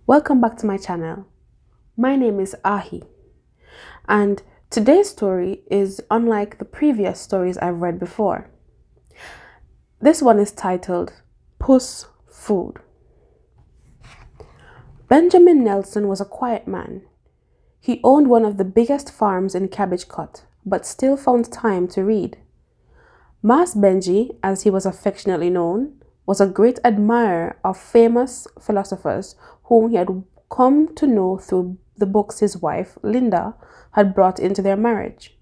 Welcome back to my channel. My name is Ahi, and today's story is unlike the previous stories I've read before. This one is titled Puss Food. Benjamin Nelson was a quiet man. He owned one of the biggest farms in Cabbage Cut, but still found time to read. Mas Benji, as he was affectionately known, was a great admirer of famous philosophers whom he had come to know through the books his wife, Linda, had brought into their marriage.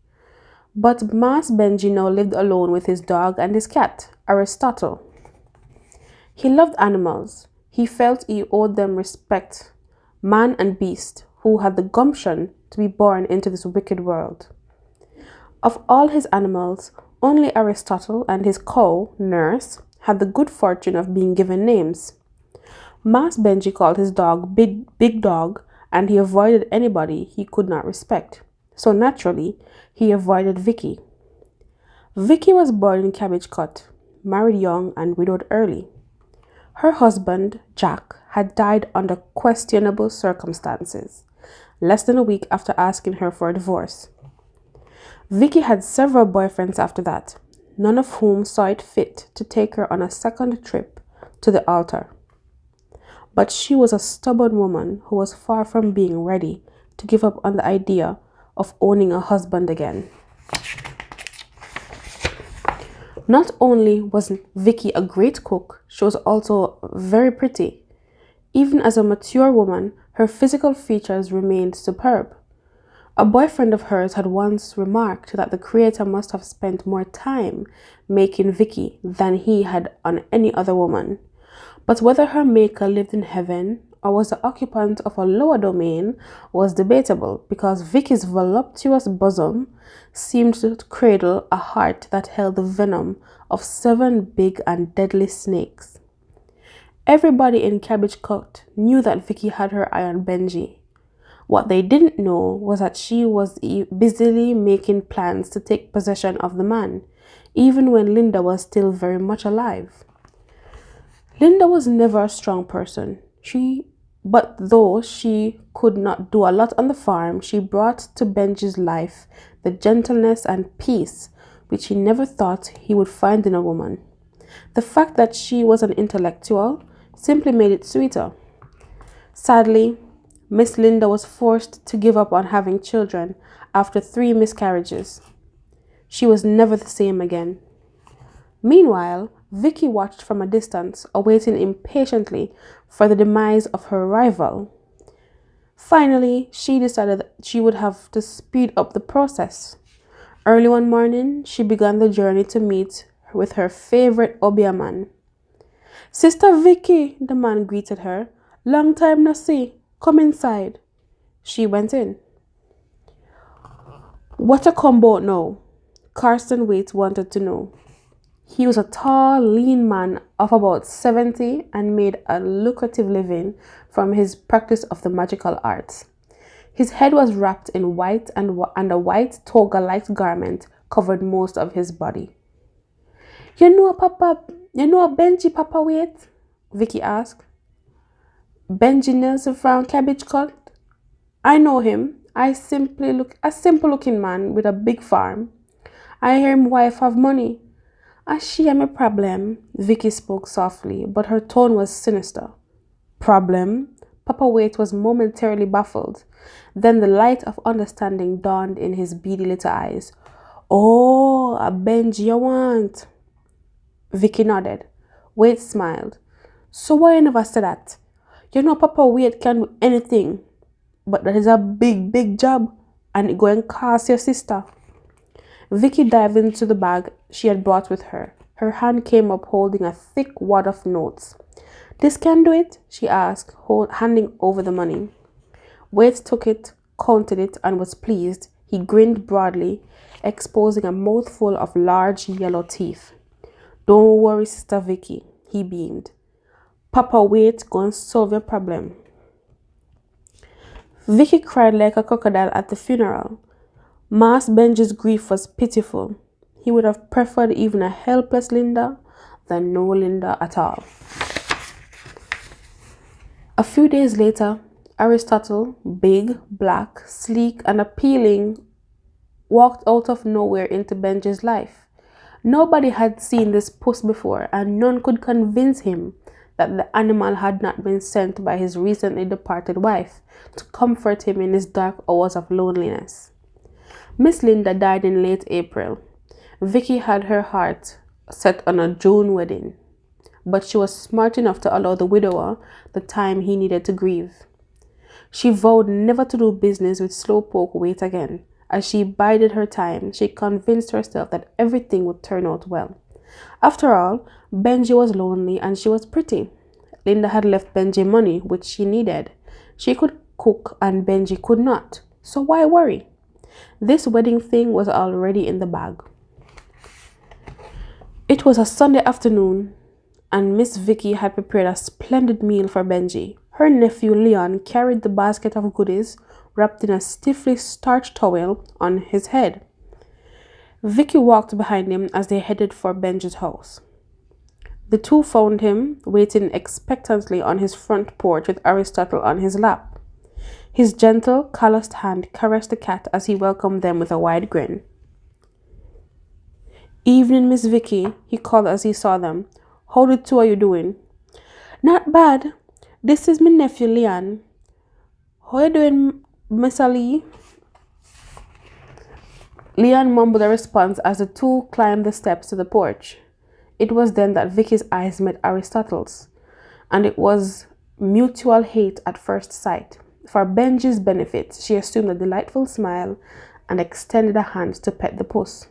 But Mas Benji now lived alone with his dog and his cat, Aristotle. He loved animals. He felt he owed them respect, man and beast, who had the gumption to be born into this wicked world. Of all his animals, only Aristotle and his cow, Nurse, had the good fortune of being given names. Mas Benji called his dog Big Dog, and he avoided anybody he could not respect. So naturally, he avoided Vicky. Vicky was born in Cabbage Cut, married young and widowed early. Her husband, Jack, had died under questionable circumstances, less than a week after asking her for a divorce. Vicky had several boyfriends after that, none of whom saw it fit to take her on a second trip to the altar. But she was a stubborn woman who was far from being ready to give up on the idea of owning a husband again. Not only was Vicky a great cook, she was also very pretty. Even as a mature woman, her physical features remained superb. A boyfriend of hers had once remarked that the creator must have spent more time making Vicky than he had on any other woman. But whether her maker lived in heaven or was the occupant of a lower domain was debatable, because Vicky's voluptuous bosom seemed to cradle a heart that held the venom of 7 big and deadly snakes. Everybody in Cabbage Cut knew that Vicky had her eye on Benji. What they didn't know was that she was busily making plans to take possession of the man, even when Linda was still very much alive. Linda was never a strong person, but though she could not do a lot on the farm, she brought to Benji's life the gentleness and peace which he never thought he would find in a woman. The fact that she was an intellectual simply made it sweeter. Sadly, Miss Linda was forced to give up on having children after 3 miscarriages. She was never the same again. Meanwhile, Vicky watched from a distance, awaiting impatiently for the demise of her rival. Finally, she decided that she would have to speed up the process. Early one morning, she began the journey to meet with her favorite Obia man. "Sister Vicky," the man greeted her. "Long time no see. Come inside." She went in. "What a combo now?" Carson Waite wanted to know. He was a tall, lean man of about 70 and made a lucrative living from his practice of the magical arts. His head was wrapped in white and a white toga-like garment covered most of his body. You know Benji Papa Waite?" Vicky asked. "Benji Nelson from Cabbage Cut? I know him. A simple looking man with a big farm. I hear him wife have money. She am a problem." Vicky spoke softly, but her tone was sinister. "Problem?" Papa Waite was momentarily baffled. Then the light of understanding dawned in his beady little eyes. "Oh, a Benji you want?" Vicky nodded. Waite smiled. "So why you never said that? You know Papa Waite can do anything, but that is a big job, and it going to cost your sister." Vicky dived into the bag she had brought with her. Her hand came up holding a thick wad of notes. "This can do it?" she asked, handing over the money. Waite took it, counted it, and was pleased. He grinned broadly, exposing a mouthful of large yellow teeth. "Don't worry, Sister Vicky," he beamed. "Papa Waite gonna solve your problem." Vicky cried like a crocodile at the funeral. Mas Benji's grief was pitiful. He would have preferred even a helpless Linda than no Linda at all. A few days later, Aristotle, big, black, sleek, and appealing, walked out of nowhere into Benji's life. Nobody had seen this Puss before, and none could convince him that the animal had not been sent by his recently departed wife to comfort him in his dark hours of loneliness. Miss Linda died in late April. Vicky had her heart set on a June wedding, but she was smart enough to allow the widower the time he needed to grieve. She vowed never to do business with Slowpoke Wait again. As she bided her time, she convinced herself that everything would turn out well. After all, Benji was lonely and she was pretty. Linda had left Benji money, which she needed. She could cook and Benji could not, so why worry? This wedding thing was already in the bag. It was a Sunday afternoon, and Miss Vicky had prepared a splendid meal for Benji. Her nephew Leon carried the basket of goodies wrapped in a stiffly starched towel on his head. Vicky walked behind him as they headed for Benji's house. The two found him waiting expectantly on his front porch with Aristotle on his lap. His gentle, calloused hand caressed the cat as he welcomed them with a wide grin. "Evening, Miss Vicky," he called as he saw them. "How the two are you doing?" "Not bad. This is my nephew Leon." "How you doing, Miss Ali?" Leon mumbled a response as the two climbed the steps to the porch. It was then that Vicky's eyes met Aristotle's, and it was mutual hate at first sight. For Benji's benefit, she assumed a delightful smile and extended a hand to pet the puss.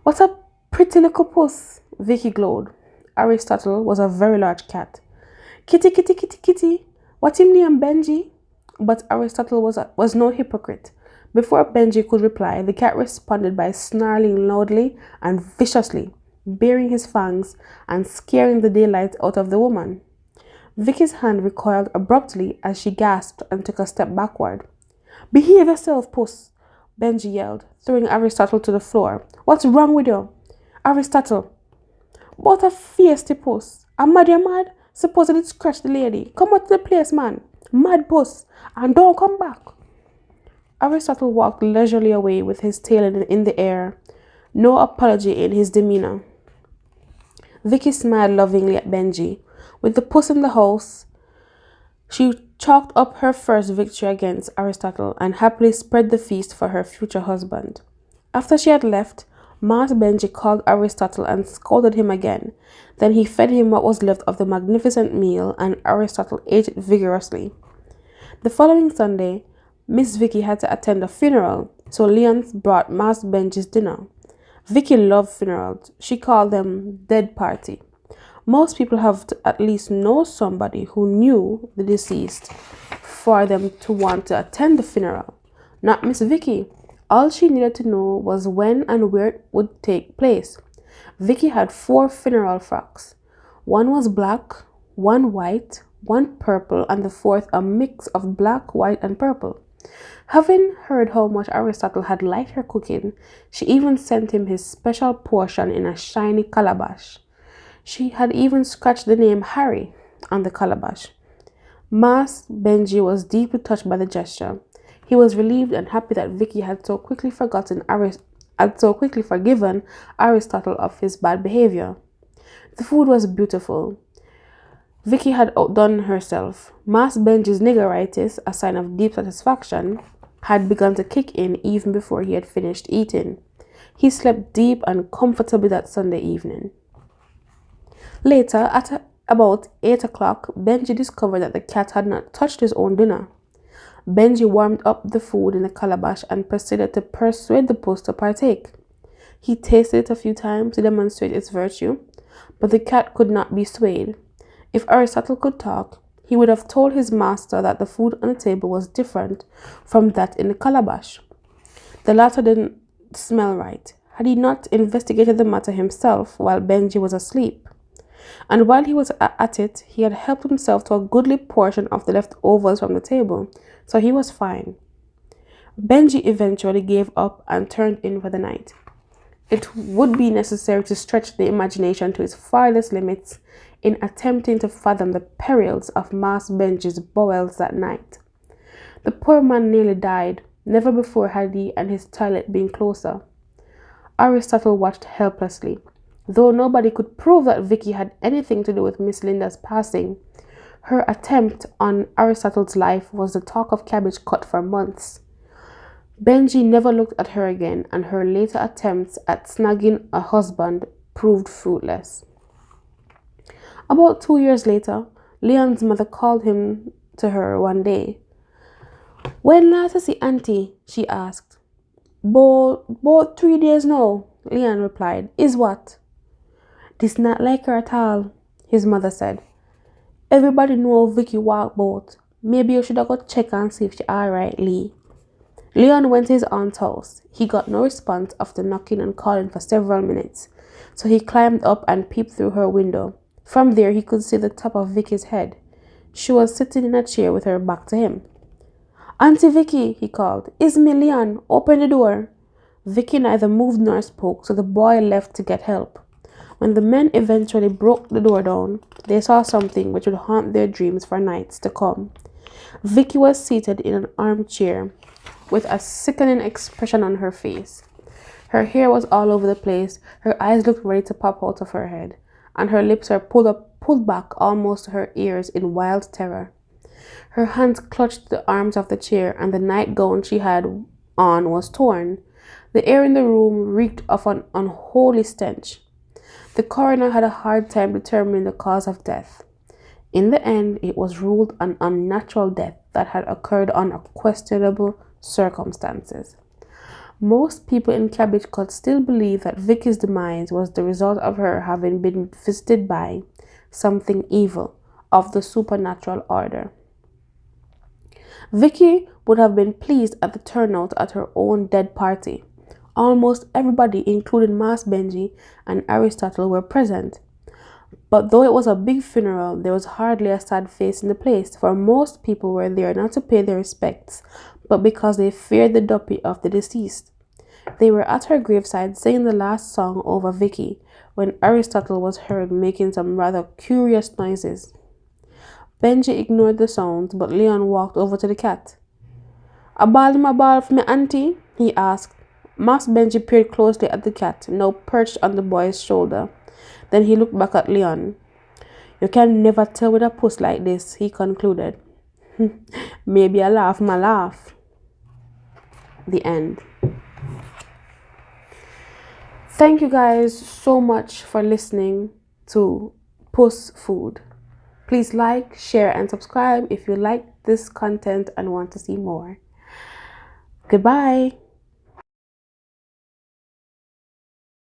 "What a pretty little puss," Vicky glowed. Aristotle was a very large cat. "Kitty, kitty, kitty, kitty. What him name, Benji?" But Aristotle was no hypocrite. Before Benji could reply, the cat responded by snarling loudly and viciously, baring his fangs and scaring the daylight out of the woman. Vicky's hand recoiled abruptly as she gasped and took a step backward. "Behave yourself, puss," Benji yelled, throwing Aristotle to the floor. "What's wrong with you?" "Aristotle." "What a feisty puss. I'm mad, you mad? Suppose I did scratch the lady. Come out to the place, man. Mad puss. And don't come back." Aristotle walked leisurely away with his tail in the air, no apology in his demeanor. Vicky smiled lovingly at Benji. With the puss in the house, she chalked up her first victory against Aristotle and happily spread the feast for her future husband. After she had left, Mas Benji called Aristotle and scolded him again. Then he fed him what was left of the magnificent meal, and Aristotle ate it vigorously. The following Sunday, Miss Vicky had to attend a funeral, so Leon brought Mas Benji's dinner. Vicky loved funerals. She called them dead party. Most people have to at least know somebody who knew the deceased for them to want to attend the funeral. Not Miss Vicky. All she needed to know was when and where it would take place. Vicky had 4 funeral frocks. One was black, one white, one purple, and the fourth a mix of black, white, and purple. Having heard how much Aristotle had liked her cooking, she even sent him his special portion in a shiny calabash. She had even scratched the name Harry on the calabash. Mas Benji was deeply touched by the gesture. He was relieved and happy that Vicky had so quickly forgiven Aristotle of his bad behavior. The food was beautiful. Vicky had outdone herself. Mas Benji's niggeritis, a sign of deep satisfaction, had begun to kick in even before he had finished eating. He slept deep and comfortably that Sunday evening. Later, at about 8 o'clock, Benji discovered that the cat had not touched his own dinner. Benji warmed up the food in the calabash and proceeded to persuade the puss to partake. He tasted it a few times to demonstrate its virtue, but the cat could not be swayed. If Aristotle could talk, he would have told his master that the food on the table was different from that in the calabash. The latter didn't smell right. Had he not investigated the matter himself while Benji was asleep? And while he was at it, he had helped himself to a goodly portion of the leftovers from the table, so he was fine. Benji eventually gave up and turned in for the night. It would be necessary to stretch the imagination to its farthest limits in attempting to fathom the perils of Mas Benji's bowels that night. The poor man nearly died. Never before had he and his toilet been closer. Aristotle watched helplessly. Though nobody could prove that Vicky had anything to do with Miss Linda's passing, her attempt on Aristotle's life was the talk of Cabbage Cut for months. Benji never looked at her again, and her later attempts at snagging a husband proved fruitless. About 2 years later, Leon's mother called him to her one day. "When last to see Auntie?" she asked. About 3 days now," Leon replied. "Is what?" "This not like her at all," his mother said. "Everybody know Vicky walk boat. Maybe you should have go check and see if she alright, Lee." Leon went to his aunt's house. He got no response after knocking and calling for several minutes, so he climbed up and peeped through her window. From there he could see the top of Vicky's head. She was sitting in a chair with her back to him. "Auntie Vicky," he called. "It's me, Leon. Open the door." Vicky neither moved nor spoke, so the boy left to get help. When the men eventually broke the door down, they saw something which would haunt their dreams for nights to come. Vicky was seated in an armchair with a sickening expression on her face. Her hair was all over the place, her eyes looked ready to pop out of her head, and her lips were pulled back almost to her ears in wild terror. Her hands clutched the arms of the chair, and the nightgown she had on was torn. The air in the room reeked of an unholy stench. The coroner had a hard time determining the cause of death. In the end, it was ruled an unnatural death that had occurred under questionable circumstances. Most people in Cabbage Cut still believe that Vicky's demise was the result of her having been visited by something evil of the supernatural order. Vicky would have been pleased at the turnout at her own dead party. Almost everybody, including Mas Benji and Aristotle, were present. But though it was a big funeral, there was hardly a sad face in the place, for most people were there not to pay their respects, but because they feared the duppy of the deceased. They were at her graveside singing the last song over Vicky, when Aristotle was heard making some rather curious noises. Benji ignored the sounds, but Leon walked over to the cat. "A ball in a ball for me, auntie?" he asked. Mas Benji peered closely at the cat, now perched on the boy's shoulder. Then he looked back at Leon. "You can never tell with a puss like this," he concluded. "Maybe I laugh my laugh." The end. Thank you guys so much for listening to Puss Food. Please like, share, and subscribe if you like this content and want to see more. Goodbye.